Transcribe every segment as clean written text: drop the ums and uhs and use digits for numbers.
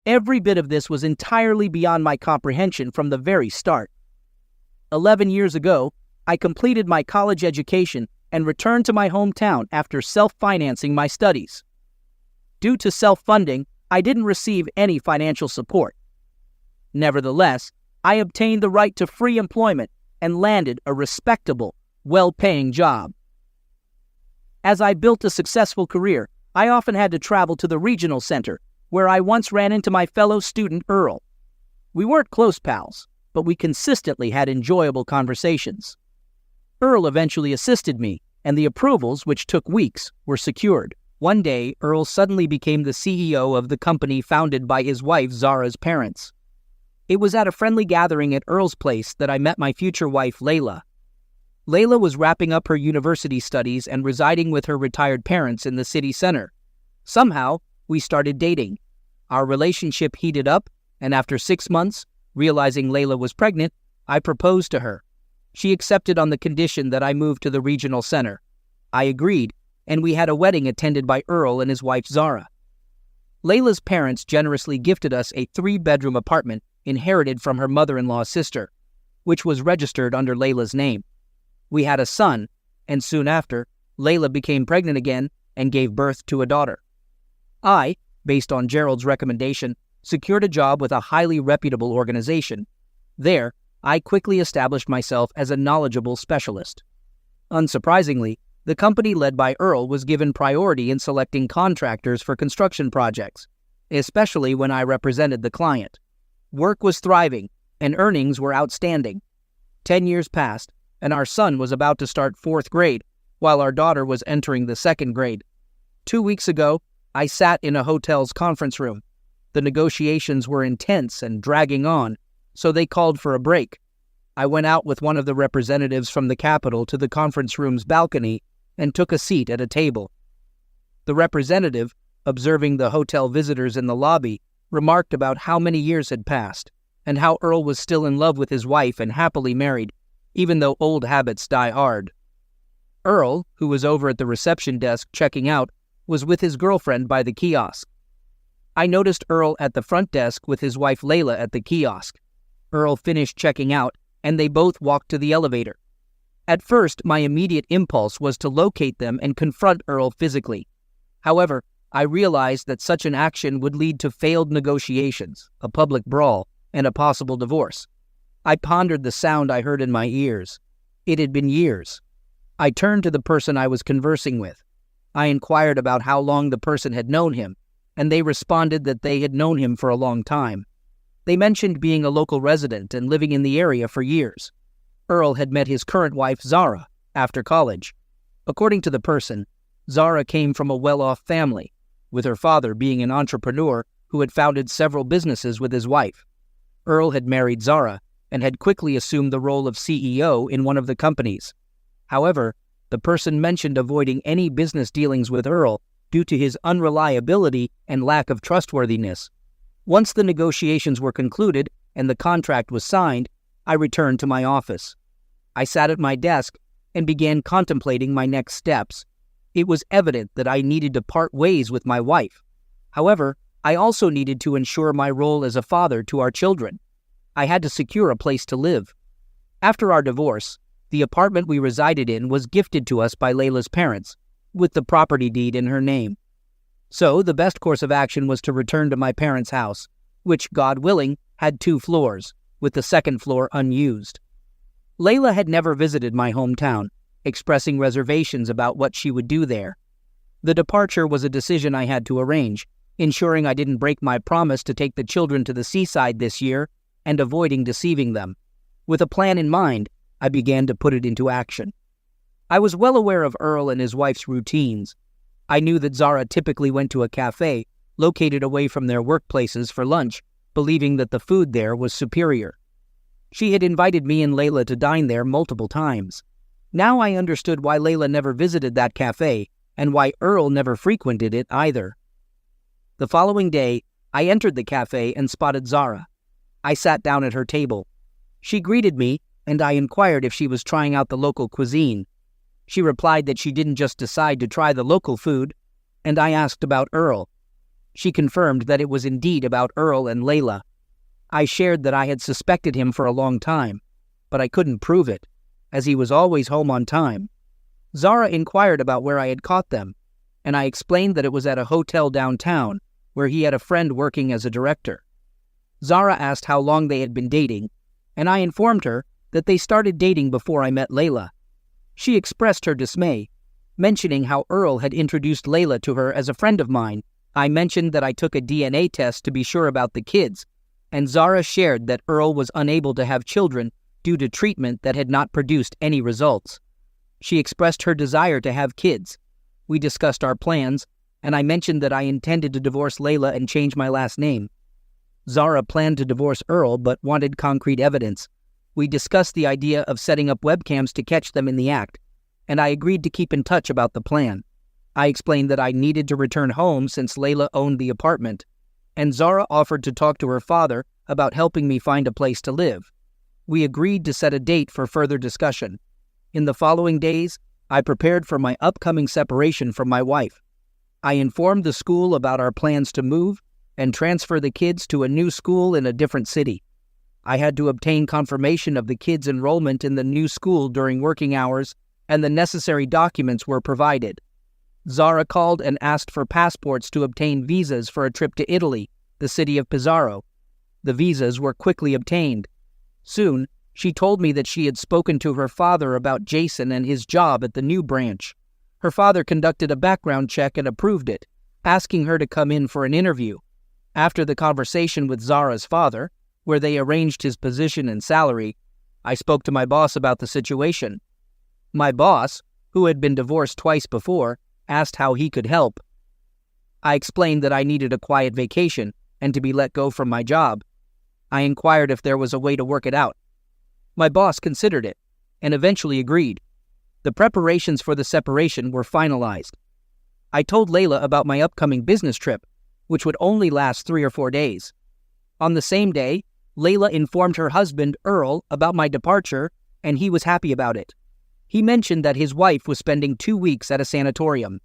Every bit of this was entirely beyond my comprehension from the very start. 11 years ago, I completed my college education and returned to my hometown after self-financing my studies. Due to self-funding, I didn't receive any financial support. Nevertheless, I obtained the right to free employment and landed a respectable, well-paying job. As I built a successful career, I often had to travel to the regional center, where I once ran into my fellow student Earl. We weren't close pals, but we consistently had enjoyable conversations. Earl eventually assisted me, and the approvals, which took weeks, were secured. One day, Earl suddenly became the CEO of the company founded by his wife Zara's parents. It was at a friendly gathering at Earl's place that I met my future wife Layla. Layla was wrapping up her university studies and residing with her retired parents in the city center. Somehow, we started dating. Our relationship heated up, and after 6 months, realizing Layla was pregnant, I proposed to her. She accepted on the condition that I move to the regional center. I agreed, and we had a wedding attended by Earl and his wife Zara. Layla's parents generously gifted us a 3-bedroom apartment inherited from her mother-in-law's sister, which was registered under Layla's name. We had a son, and soon after, Layla became pregnant again and gave birth to a daughter. I, based on Gerald's recommendation, secured a job with a highly reputable organization. There, I quickly established myself as a knowledgeable specialist. Unsurprisingly, the company led by Earl was given priority in selecting contractors for construction projects, especially when I represented the client. Work was thriving, and earnings were outstanding. 10 years passed, and our son was about to start 4th grade, while our daughter was entering the 2nd grade. 2 weeks ago, I sat in a hotel's conference room. The negotiations were intense and dragging on, so they called for a break. I went out with one of the representatives from the Capitol to the conference room's balcony and took a seat at a table. The representative, observing the hotel visitors in the lobby, remarked about how many years had passed and how Earl was still in love with his wife and happily married, even though old habits die hard. Earl, who was over at the reception desk checking out, was with his girlfriend by the kiosk. I noticed Earl at the front desk with his wife Layla at the kiosk. Earl finished checking out, and they both walked to the elevator. At first, my immediate impulse was to locate them and confront Earl physically. However, I realized that such an action would lead to failed negotiations, a public brawl, and a possible divorce. I pondered the sound I heard in my ears. It had been years. I turned to the person I was conversing with. I inquired about how long the person had known him, and they responded that they had known him for a long time. They mentioned being a local resident and living in the area for years. Earl had met his current wife, Zara, after college. According to the person, Zara came from a well-off family, with her father being an entrepreneur who had founded several businesses with his wife. Earl had married Zara and had quickly assumed the role of CEO in one of the companies. However, the person mentioned avoiding any business dealings with Earl due to his unreliability and lack of trustworthiness. Once the negotiations were concluded and the contract was signed, I returned to my office. I sat at my desk and began contemplating my next steps. It was evident that I needed to part ways with my wife. However, I also needed to ensure my role as a father to our children. I had to secure a place to live. After our divorce, the apartment we resided in was gifted to us by Layla's parents, with the property deed in her name. So the best course of action was to return to my parents' house, which, God willing, had 2 floors, with the 2nd floor unused. Layla had never visited my hometown, expressing reservations about what she would do there. The departure was a decision I had to arrange, ensuring I didn't break my promise to take the children to the seaside this year and avoiding deceiving them. With a plan in mind, I began to put it into action. I was well aware of Earl and his wife's routines. I knew that Zara typically went to a cafe located away from their workplaces for lunch, believing that the food there was superior. She had invited me and Layla to dine there multiple times. Now I understood why Layla never visited that cafe and why Earl never frequented it either. The following day, I entered the cafe and spotted Zara. I sat down at her table. She greeted me, and I inquired if she was trying out the local cuisine. She replied that she didn't just decide to try the local food, and I asked about Earl. She confirmed that it was indeed about Earl and Layla. I shared that I had suspected him for a long time, but I couldn't prove it, as he was always home on time. Zara inquired about where I had caught them, and I explained that it was at a hotel downtown, where he had a friend working as a director. Zara asked how long they had been dating, and I informed her that they started dating before I met Layla. She expressed her dismay, mentioning how Earl had introduced Layla to her as a friend of mine. I mentioned that I took a DNA test to be sure about the kids, and Zara shared that Earl was unable to have children due to treatment that had not produced any results. She expressed her desire to have kids. We discussed our plans, and I mentioned that I intended to divorce Layla and change my last name. Zara planned to divorce Earl but wanted concrete evidence. We discussed the idea of setting up webcams to catch them in the act, and I agreed to keep in touch about the plan. I explained that I needed to return home since Layla owned the apartment, and Zara offered to talk to her father about helping me find a place to live. We agreed to set a date for further discussion. In the following days, I prepared for my upcoming separation from my wife. I informed the school about our plans to move and transfer the kids to a new school in a different city. I had to obtain confirmation of the kids' enrollment in the new school during working hours, and the necessary documents were provided. Zara called and asked for passports to obtain visas for a trip to Italy, the city of Pizarro. The visas were quickly obtained. Soon, she told me that she had spoken to her father about Jason and his job at the new branch. Her father conducted a background check and approved it, asking her to come in for an interview. After the conversation with Zara's father, where they arranged his position and salary, I spoke to my boss about the situation. My boss, who had been divorced twice before, asked how he could help. I explained that I needed a quiet vacation and to be let go from my job. I inquired if there was a way to work it out. My boss considered it and eventually agreed. The preparations for the separation were finalized. I told Layla about my upcoming business trip, which would only last 3 or 4 days. On the same day, Layla informed her husband, Earl, about my departure, and he was happy about it. He mentioned that his wife was spending 2 weeks at a sanatorium.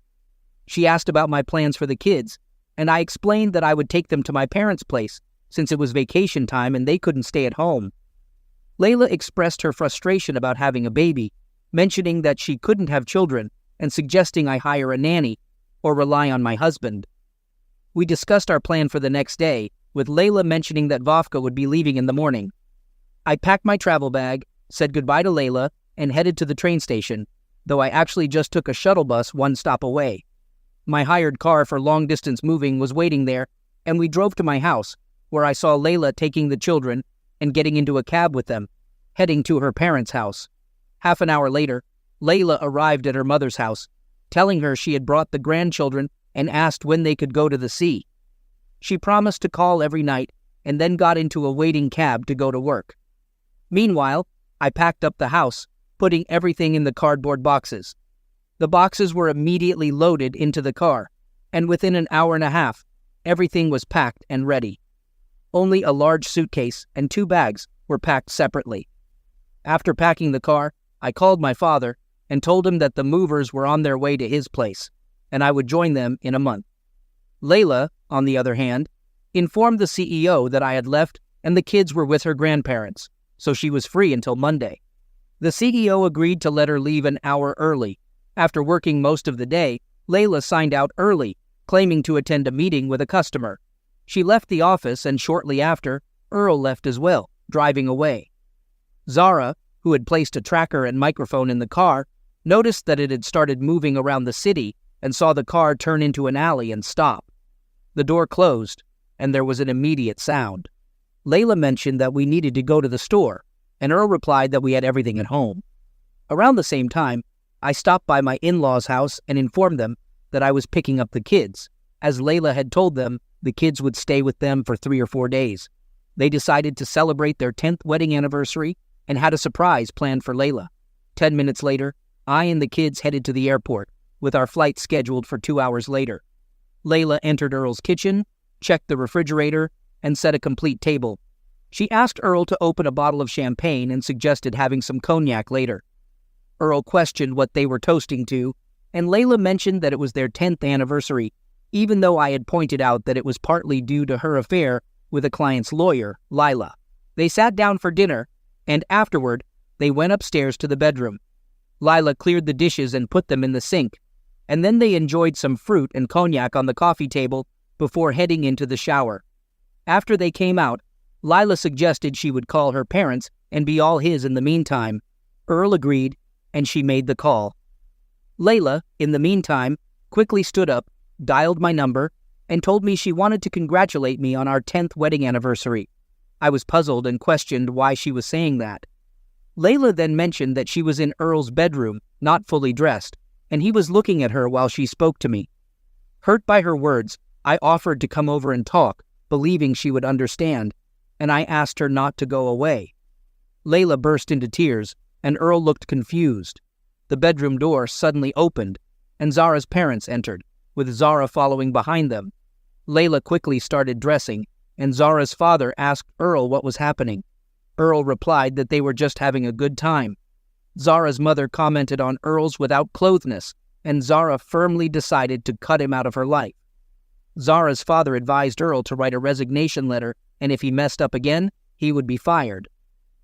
She asked about my plans for the kids, and I explained that I would take them to my parents' place, since it was vacation time and they couldn't stay at home. Layla expressed her frustration about having a baby, mentioning that she couldn't have children and suggesting I hire a nanny or rely on my husband. We discussed our plan for the next day, with Layla mentioning that Vovka would be leaving in the morning. I packed my travel bag, said goodbye to Layla, and headed to the train station, though I actually just took a shuttle bus 1 stop away. My hired car for long-distance moving was waiting there, and we drove to my house, where I saw Layla taking the children and getting into a cab with them, heading to her parents' house. Half an hour later, Layla arrived at her mother's house, telling her she had brought the grandchildren and asked when they could go to the sea. She promised to call every night and then got into a waiting cab to go to work. Meanwhile, I packed up the house, putting everything in the cardboard boxes. The boxes were immediately loaded into the car, and within an hour and a half, everything was packed and ready. Only a large suitcase and 2 bags were packed separately. After packing the car, I called my father and told him that the movers were on their way to his place, and I would join them in a month. Layla, on the other hand, informed the CEO that I had left and the kids were with her grandparents, so she was free until Monday. The CEO agreed to let her leave an hour early. After working most of the day, Layla signed out early, claiming to attend a meeting with a customer. She left the office, and shortly after, Earl left as well, driving away. Zara, who had placed a tracker and microphone in the car, noticed that it had started moving around the city and saw the car turn into an alley and stop. The door closed, and there was an immediate sound. Layla mentioned that we needed to go to the store, and Earl replied that we had everything at home. Around the same time, I stopped by my in-laws' house and informed them that I was picking up the kids. As Layla had told them, the kids would stay with them for 3 or 4 days. They decided to celebrate their 10th wedding anniversary and had a surprise planned for Layla. 10 minutes later, I and the kids headed to the airport, with our flight scheduled for 2 hours later. Layla entered Earl's kitchen, checked the refrigerator, and set a complete table. She asked Earl to open a bottle of champagne and suggested having some cognac later. Earl questioned what they were toasting to, and Layla mentioned that it was their 10th anniversary, even though I had pointed out that it was partly due to her affair with a client's lawyer, Lila. They sat down for dinner, and afterward, they went upstairs to the bedroom. Lila cleared the dishes and put them in the sink, and then they enjoyed some fruit and cognac on the coffee table before heading into the shower. After they came out, Lila suggested she would call her parents and be all his in the meantime. Earl agreed, and she made the call. Layla, in the meantime, quickly stood up, dialed my number, and told me she wanted to congratulate me on our 10th wedding anniversary. I was puzzled and questioned why she was saying that. Layla then mentioned that she was in Earl's bedroom, not fully dressed, and he was looking at her while she spoke to me. Hurt by her words, I offered to come over and talk, believing she would understand, and I asked her not to go away. Layla burst into tears, and Earl looked confused. The bedroom door suddenly opened, and Zara's parents entered, with Zara following behind them. Layla quickly started dressing, and Zara's father asked Earl what was happening. Earl replied that they were just having a good time. Zara's mother commented on Earl's without-clotheness, and Zara firmly decided to cut him out of her life. Zara's father advised Earl to write a resignation letter, and if he messed up again, he would be fired.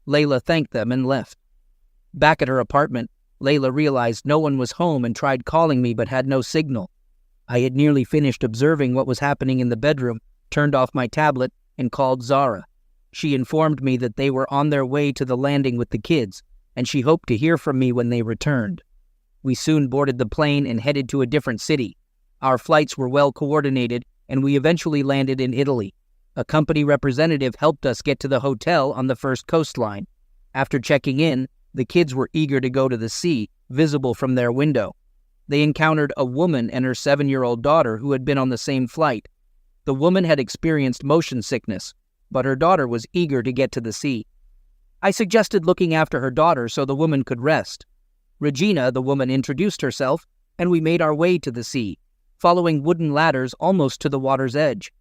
Layla thanked them and left. Back at her apartment, Layla realized no one was home and tried calling me but had no signal. I had nearly finished observing what was happening in the bedroom, turned off my tablet, and called Zara. She informed me that they were on their way to the landing with the kids, and she hoped to hear from me when they returned. We soon boarded the plane and headed to a different city. Our flights were well coordinated, and we eventually landed in Italy. A company representative helped us get to the hotel on the first coastline. After checking in, the kids were eager to go to the sea, visible from their window. They encountered a woman and her 7-year-old daughter who had been on the same flight. The woman had experienced motion sickness, but her daughter was eager to get to the sea. I suggested looking after her daughter so the woman could rest. Regina, the woman, introduced herself, and we made our way to the sea, following wooden ladders almost to the water's edge.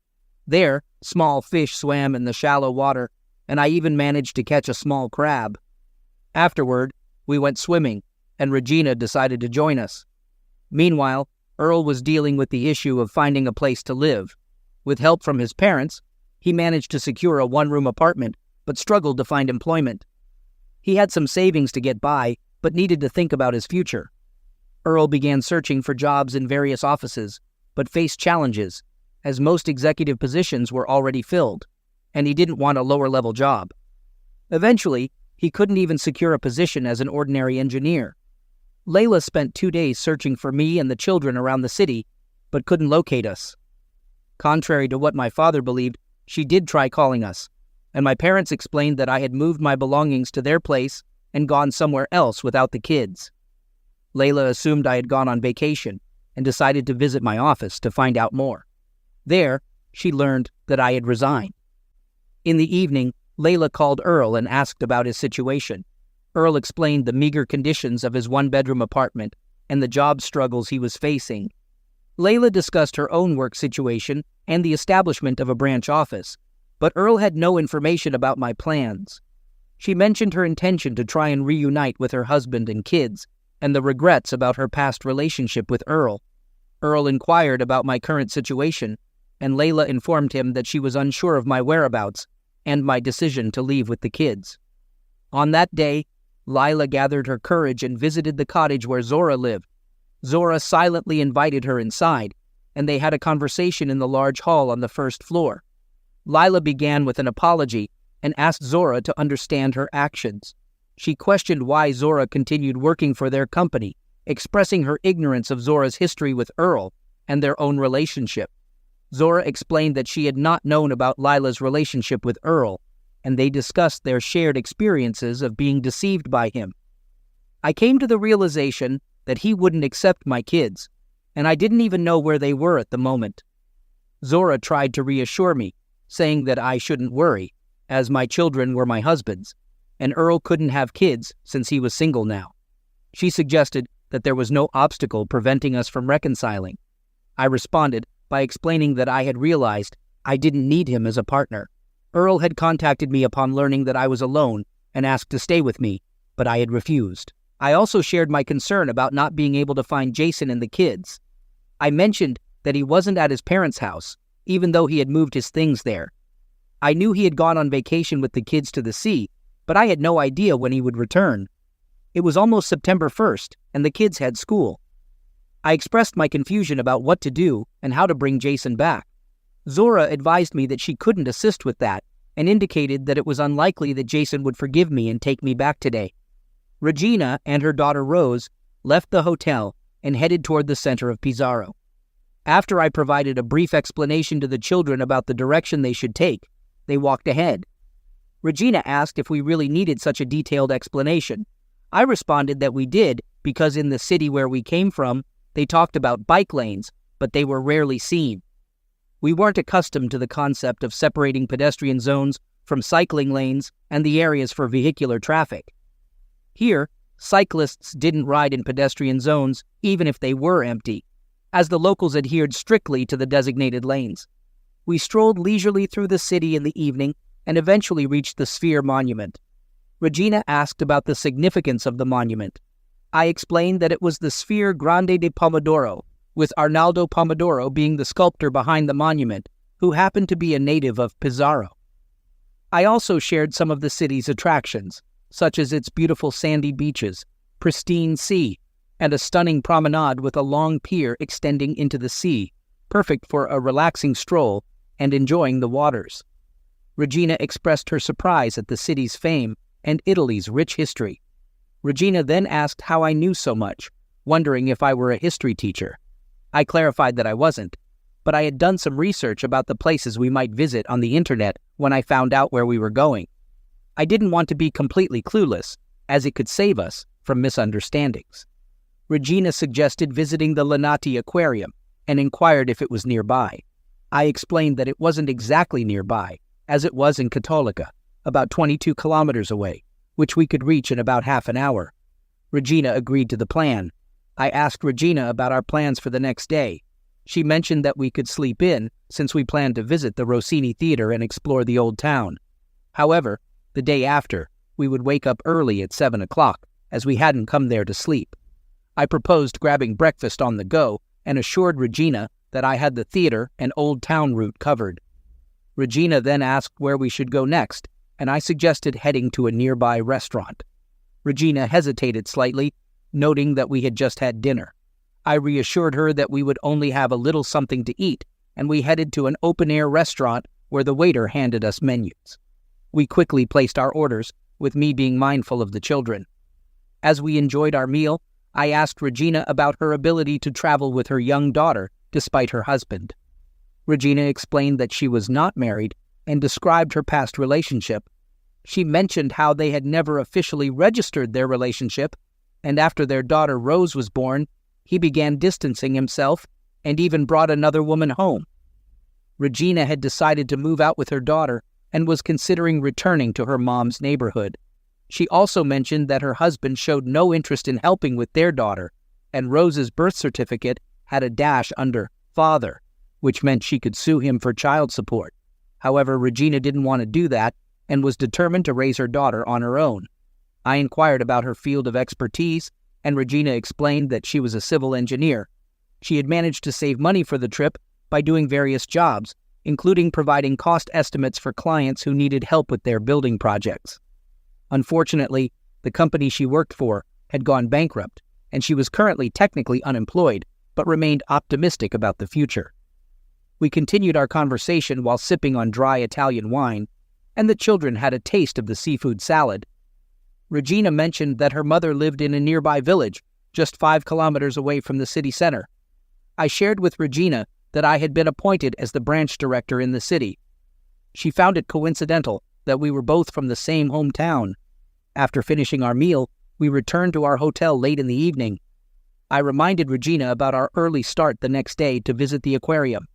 There, small fish swam in the shallow water, and I even managed to catch a small crab. Afterward, we went swimming, and Regina decided to join us. Meanwhile, Earl was dealing with the issue of finding a place to live. With help from his parents, he managed to secure a one-room apartment, but struggled to find employment. He had some savings to get by, but needed to think about his future. Earl began searching for jobs in various offices, but faced challenges, as most executive positions were already filled, and he didn't want a lower-level job. Eventually, he couldn't even secure a position as an ordinary engineer. Layla spent 2 days searching for me and the children around the city, but couldn't locate us. Contrary to what my father believed, she did try calling us, and my parents explained that I had moved my belongings to their place and gone somewhere else without the kids. Layla assumed I had gone on vacation and decided to visit my office to find out more. There, she learned that I had resigned. In the evening, Layla called Earl and asked about his situation. Earl explained the meager conditions of his one-bedroom apartment and the job struggles he was facing. Layla discussed her own work situation and the establishment of a branch office, but Earl had no information about my plans. She mentioned her intention to try and reunite with her husband and kids, and the regrets about her past relationship with Earl. Earl inquired about my current situation, and Layla informed him that she was unsure of my whereabouts and my decision to leave with the kids. On that day, Lila gathered her courage and visited the cottage where Zora lived. Zora silently invited her inside, and they had a conversation in the large hall on the first floor. Lila began with an apology and asked Zora to understand her actions. She questioned why Zora continued working for their company, expressing her ignorance of Zora's history with Earl and their own relationship. Zora explained that she had not known about Lila's relationship with Earl, and they discussed their shared experiences of being deceived by him. I came to the realization that he wouldn't accept my kids, and I didn't even know where they were at the moment. Zora tried to reassure me, saying that I shouldn't worry, as my children were my husband's, and Earl couldn't have kids since he was single now. She suggested that there was no obstacle preventing us from reconciling. I responded by explaining that I had realized I didn't need him as a partner. Earl had contacted me upon learning that I was alone and asked to stay with me, but I had refused. I also shared my concern about not being able to find Jason and the kids. I mentioned that he wasn't at his parents' house, even though he had moved his things there. I knew he had gone on vacation with the kids to the sea, but I had no idea when he would return. It was almost September 1st, and the kids had school. I expressed my confusion about what to do and how to bring Jason back. Zora advised me that she couldn't assist with that and indicated that it was unlikely that Jason would forgive me and take me back today. Regina and her daughter Rose left the hotel and headed toward the center of Pizarro. After I provided a brief explanation to the children about the direction they should take, they walked ahead. Regina asked if we really needed such a detailed explanation. I responded that we did because in the city where we came from, they talked about bike lanes, but they were rarely seen. We weren't accustomed to the concept of separating pedestrian zones from cycling lanes and the areas for vehicular traffic. Here, cyclists didn't ride in pedestrian zones even if they were empty, as the locals adhered strictly to the designated lanes. We strolled leisurely through the city in the evening and eventually reached the Sphere Monument. Regina asked about the significance of the monument. I explained that it was the Sphere Grande de Pomodoro, with Arnaldo Pomodoro being the sculptor behind the monument, who happened to be a native of Pizarro. I also shared some of the city's attractions, such as its beautiful sandy beaches, pristine sea, and a stunning promenade with a long pier extending into the sea, perfect for a relaxing stroll and enjoying the waters. Regina expressed her surprise at the city's fame and Italy's rich history. Regina then asked how I knew so much, wondering if I were a history teacher. I clarified that I wasn't, but I had done some research about the places we might visit on the internet when I found out where we were going. I didn't want to be completely clueless, as it could save us from misunderstandings. Regina suggested visiting the Linati Aquarium and inquired if it was nearby. I explained that it wasn't exactly nearby, as it was in Cattolica, about 22 kilometers away, which we could reach in about half an hour. Regina agreed to the plan. I asked Regina about our plans for the next day. She mentioned that we could sleep in, since we planned to visit the Rossini Theater and explore the old town. However, the day after, we would wake up early at 7 o'clock, as we hadn't come there to sleep. I proposed grabbing breakfast on the go and assured Regina that I had the theater and old town route covered. Regina then asked where we should go next, and I suggested heading to a nearby restaurant. Regina hesitated slightly, noting that we had just had dinner. I reassured her that we would only have a little something to eat, and we headed to an open-air restaurant where the waiter handed us menus. We quickly placed our orders, with me being mindful of the children. As we enjoyed our meal, I asked Regina about her ability to travel with her young daughter despite her husband. Regina explained that she was not married and described her past relationship. She mentioned how they had never officially registered their relationship, and after their daughter Rose was born, he began distancing himself and even brought another woman home. Regina had decided to move out with her daughter and was considering returning to her mom's neighborhood. She also mentioned that her husband showed no interest in helping with their daughter, and Rose's birth certificate had a dash under father, which meant she could sue him for child support. However, Regina didn't want to do that and was determined to raise her daughter on her own. I inquired about her field of expertise, and Regina explained that she was a civil engineer. She had managed to save money for the trip by doing various jobs, including providing cost estimates for clients who needed help with their building projects. Unfortunately, the company she worked for had gone bankrupt, and she was currently technically unemployed, but remained optimistic about the future. We continued our conversation while sipping on dry Italian wine, and the children had a taste of the seafood salad. Regina mentioned that her mother lived in a nearby village, just 5 kilometers away from the city center. I shared with Regina that I had been appointed as the branch director in the city. She found it coincidental that we were both from the same hometown. After finishing our meal, we returned to our hotel late in the evening. I reminded Regina about our early start the next day to visit the aquarium.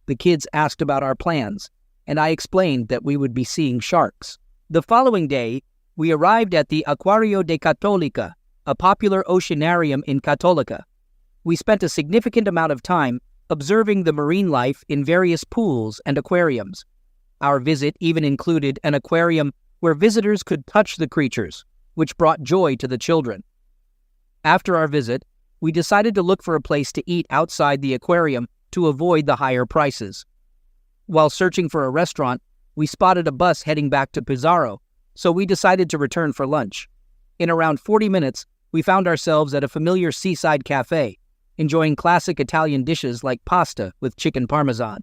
The kids asked about our plans, and I explained that we would be seeing sharks. The following day, we arrived at the Acquario de Cattolica, a popular oceanarium in Cattolica. We spent a significant amount of time observing the marine life in various pools and aquariums. Our visit even included an aquarium where visitors could touch the creatures, which brought joy to the children. After our visit, we decided to look for a place to eat outside the aquarium to avoid the higher prices. While searching for a restaurant, we spotted a bus heading back to Pizarro, so we decided to return for lunch. In around 40 minutes, we found ourselves at a familiar seaside cafe, enjoying classic Italian dishes like pasta with chicken parmesan.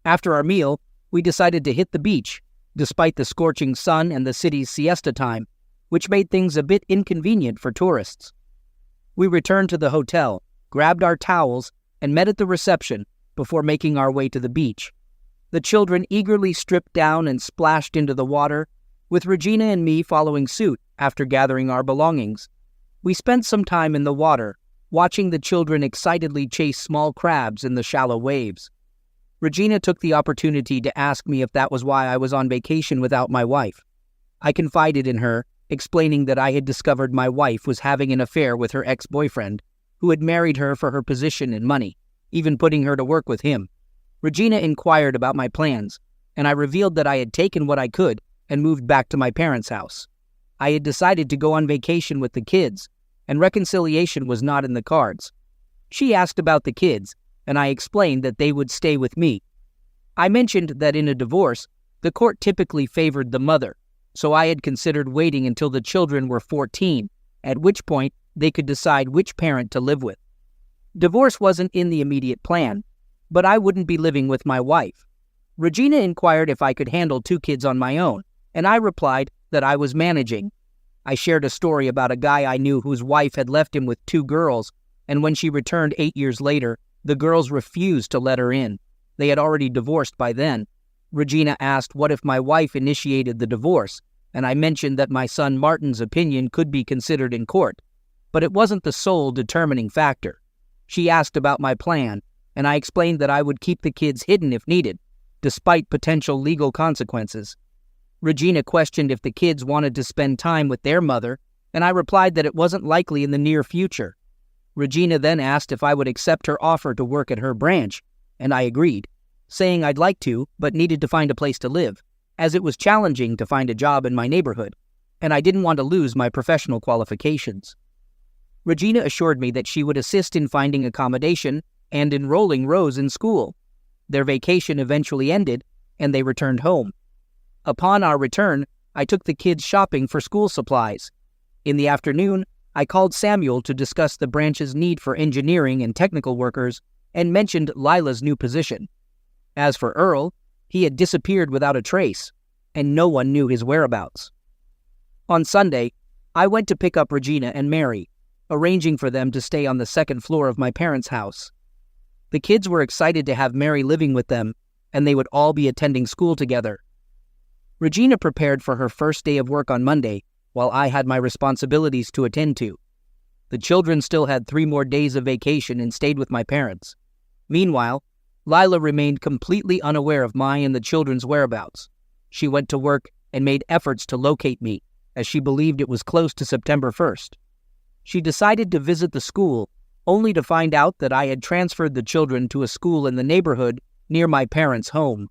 After our meal, we decided to hit the beach, despite the scorching sun and the city's siesta time, which made things a bit inconvenient for tourists. We returned to the hotel, grabbed our towels, and met at the reception before making our way to the beach. The children eagerly stripped down and splashed into the water, with Regina and me following suit after gathering our belongings. We spent some time in the water, watching the children excitedly chase small crabs in the shallow waves. Regina took the opportunity to ask me if that was why I was on vacation without my wife. I confided in her, explaining that I had discovered my wife was having an affair with her ex-boyfriend, who had married her for her position and money, even putting her to work with him. Regina inquired about my plans, and I revealed that I had taken what I could and moved back to my parents' house. I had decided to go on vacation with the kids, and reconciliation was not in the cards. She asked about the kids, and I explained that they would stay with me. I mentioned that in a divorce, the court typically favored the mother, so I had considered waiting until the children were 14, at which point they could decide which parent to live with. Divorce wasn't in the immediate plan, but I wouldn't be living with my wife. Regina inquired if I could handle 2 kids on my own, and I replied that I was managing. I shared a story about a guy I knew whose wife had left him with 2 girls, and when she returned 8 years later, the girls refused to let her in. They had already divorced by then. Regina asked what if my wife initiated the divorce, and I mentioned that my son Martin's opinion could be considered in court, but it wasn't the sole determining factor. She asked about my plan, and I explained that I would keep the kids hidden if needed, despite potential legal consequences. Regina questioned if the kids wanted to spend time with their mother, and I replied that it wasn't likely in the near future. Regina then asked if I would accept her offer to work at her branch, and I agreed, saying I'd like to, but needed to find a place to live, as it was challenging to find a job in my neighborhood, and I didn't want to lose my professional qualifications. Regina assured me that she would assist in finding accommodation and enrolling Rose in school. Their vacation eventually ended, and they returned home. Upon our return, I took the kids shopping for school supplies. In the afternoon, I called Samuel to discuss the branch's need for engineering and technical workers and mentioned Lila's new position. As for Earl, he had disappeared without a trace, and no one knew his whereabouts. On Sunday, I went to pick up Regina and Mary, arranging for them to stay on the second floor of my parents' house. The kids were excited to have Mary living with them, and they would all be attending school together. Regina prepared for her first day of work on Monday, while I had my responsibilities to attend to. The children still had 3 more days of vacation and stayed with my parents. Meanwhile, Lila remained completely unaware of my and the children's whereabouts. She went to work and made efforts to locate me, as she believed it was close to September 1st. She decided to visit the school, only to find out that I had transferred the children to a school in the neighborhood near my parents' home.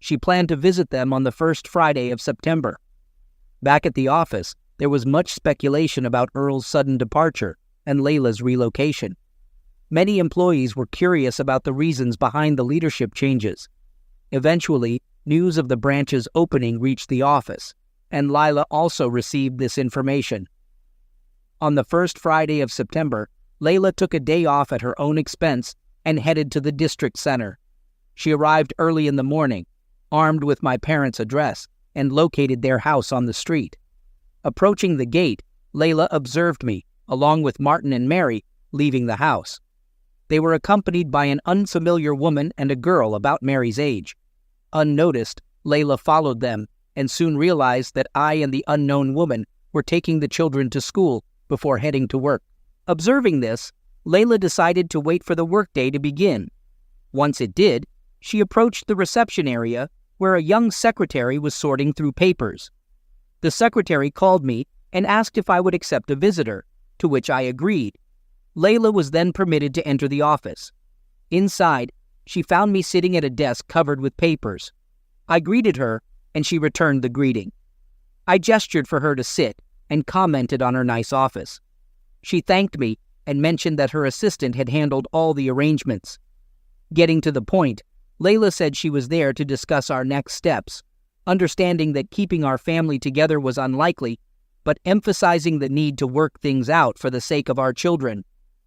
She planned to visit them on the first Friday of September. Back at the office, there was much speculation about Earl's sudden departure and Layla's relocation. Many employees were curious about the reasons behind the leadership changes. Eventually, news of the branch's opening reached the office, and Lila also received this information. On the first Friday of September, Layla took a day off at her own expense and headed to the district center. She arrived early in the morning, armed with my parents' address, and located their house on the street. Approaching the gate, Layla observed me, along with Martin and Mary, leaving the house. They were accompanied by an unfamiliar woman and a girl about Mary's age. Unnoticed, Layla followed them and soon realized that I and the unknown woman were taking the children to school before heading to work. Observing this, Layla decided to wait for the workday to begin. Once it did, she approached the reception area where a young secretary was sorting through papers. The secretary called me and asked if I would accept a visitor, to which I agreed. Layla was then permitted to enter the office. Inside, she found me sitting at a desk covered with papers. I greeted her, and she returned the greeting. I gestured for her to sit and commented on her nice office. She thanked me and mentioned that her assistant had handled all the arrangements. Getting to the point, Layla said she was there to discuss our next steps, understanding that keeping our family together was unlikely, but emphasizing the need to work things out for the sake of our children.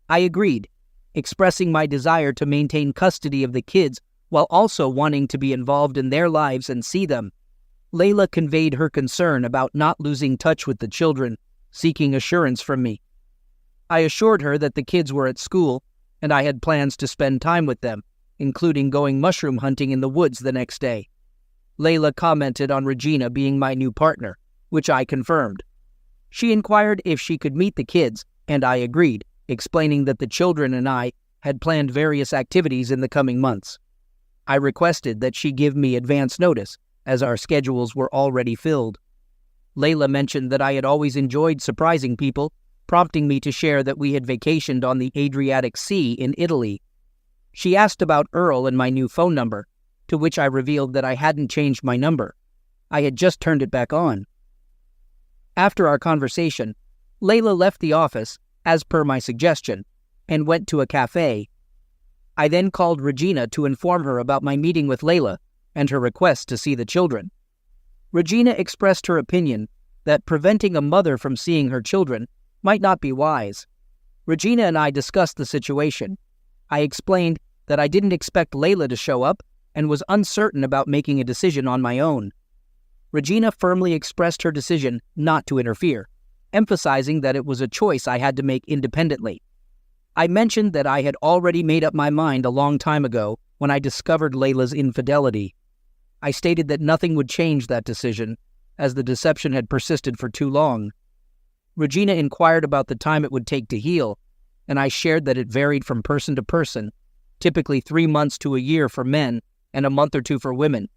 I agreed, expressing my desire to maintain custody of the kids while also wanting to be involved in their lives and see them. Layla conveyed her concern about not losing touch with the children, seeking assurance from me. I assured her that the kids were at school and I had plans to spend time with them, including going mushroom hunting in the woods the next day. Layla commented on Regina being my new partner, which I confirmed. She inquired if she could meet the kids, and I agreed, explaining that the children and I had planned various activities in the coming months. I requested that she give me advance notice, as our schedules were already filled. Layla mentioned that I had always enjoyed surprising people, prompting me to share that we had vacationed on the Adriatic Sea in Italy. She asked about Earl and my new phone number, to which I revealed that I hadn't changed my number. I had just turned it back on. After our conversation, Layla left the office, as per my suggestion, and went to a cafe. I then called Regina to inform her about my meeting with Layla and her request to see the children. Regina expressed her opinion that preventing a mother from seeing her children might not be wise. Regina and I discussed the situation. I explained that I didn't expect Layla to show up and was uncertain about making a decision on my own. Regina firmly expressed her decision not to interfere, emphasizing that it was a choice I had to make independently. I mentioned that I had already made up my mind a long time ago when I discovered Layla's infidelity. I stated that nothing would change that decision, as the deception had persisted for too long. Regina inquired about the time it would take to heal, and I shared that it varied from person to person, typically 3 months to a year for men and a month or two for women.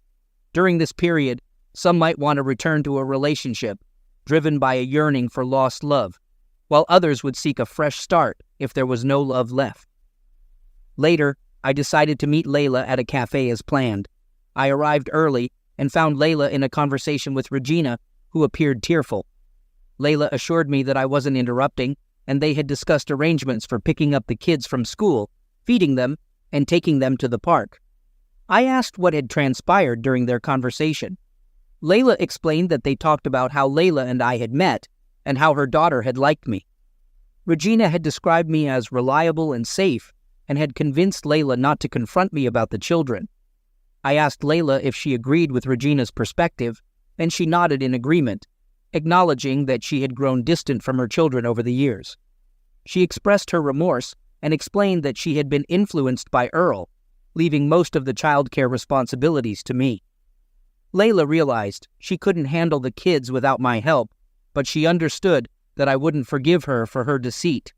During this period, some might want to return to a relationship, driven by a yearning for lost love, while others would seek a fresh start if there was no love left. Later, I decided to meet Layla at a cafe as planned. I arrived early and found Layla in a conversation with Regina, who appeared tearful. Layla assured me that I wasn't interrupting, and they had discussed arrangements for picking up the kids from school, feeding them, and taking them to the park. I asked what had transpired during their conversation. Layla explained that they talked about how Layla and I had met, and how her daughter had liked me. Regina had described me as reliable and safe, and had convinced Layla not to confront me about the children. I asked Layla if she agreed with Regina's perspective, and she nodded in agreement, acknowledging that she had grown distant from her children over the years. She expressed her remorse and explained that she had been influenced by Earl, leaving most of the childcare responsibilities to me. Layla realized she couldn't handle the kids without my help, but she understood that I wouldn't forgive her for her deceit.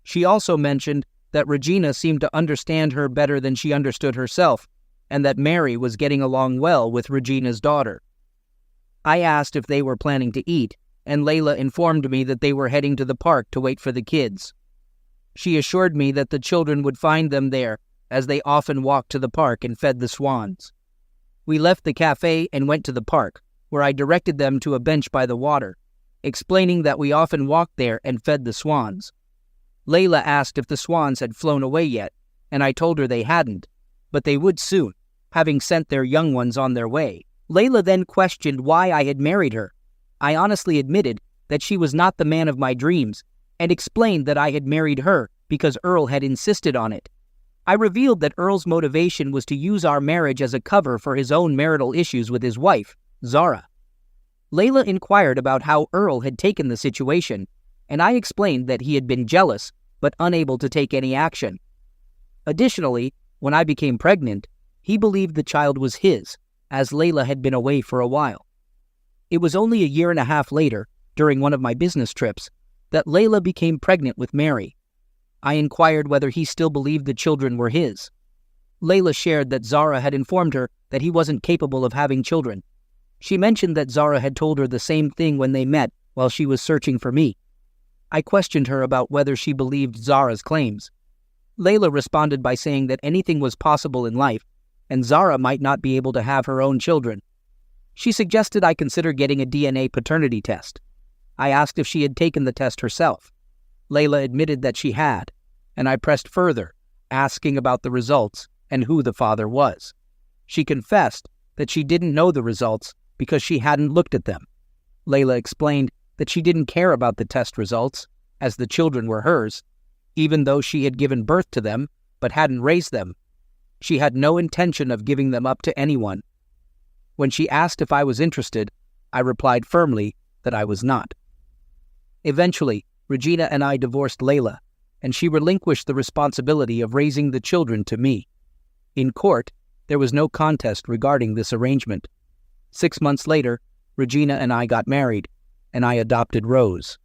She also mentioned that Regina seemed to understand her better than she understood herself, and that Mary was getting along well with Regina's daughter. I asked if they were planning to eat, and Layla informed me that they were heading to the park to wait for the kids. She assured me that the children would find them there, as they often walked to the park and fed the swans. We left the cafe and went to the park, where I directed them to a bench by the water, explaining that we often walked there and fed the swans. Layla asked if the swans had flown away yet, and I told her they hadn't, but they would soon, having sent their young ones on their way. Layla then questioned why I had married her. I honestly admitted that she was not the man of my dreams, and explained that I had married her because Earl had insisted on it. I revealed that Earl's motivation was to use our marriage as a cover for his own marital issues with his wife, Zara. Layla inquired about how Earl had taken the situation, and I explained that he had been jealous but unable to take any action. Additionally, when I became pregnant, he believed the child was his, as Layla had been away for a while. It was only a year and a half later, during one of my business trips, that Layla became pregnant with Mary. I inquired whether he still believed the children were his. Layla shared that Zara had informed her that he wasn't capable of having children. She mentioned that Zara had told her the same thing when they met while she was searching for me. I questioned her about whether she believed Zara's claims. Layla responded by saying that anything was possible in life, and Zara might not be able to have her own children. She suggested I consider getting a DNA paternity test. I asked if she had taken the test herself. Layla admitted that she had, and I pressed further, asking about the results and who the father was. She confessed that she didn't know the results because she hadn't looked at them. Layla explained that she didn't care about the test results, as the children were hers, even though she had given birth to them but hadn't raised them. She had no intention of giving them up to anyone. When she asked if I was interested, I replied firmly that I was not. Eventually, Regina and I divorced Layla, and she relinquished the responsibility of raising the children to me. In court, there was no contest regarding this arrangement. 6 months later, Regina and I got married, and I adopted Rose.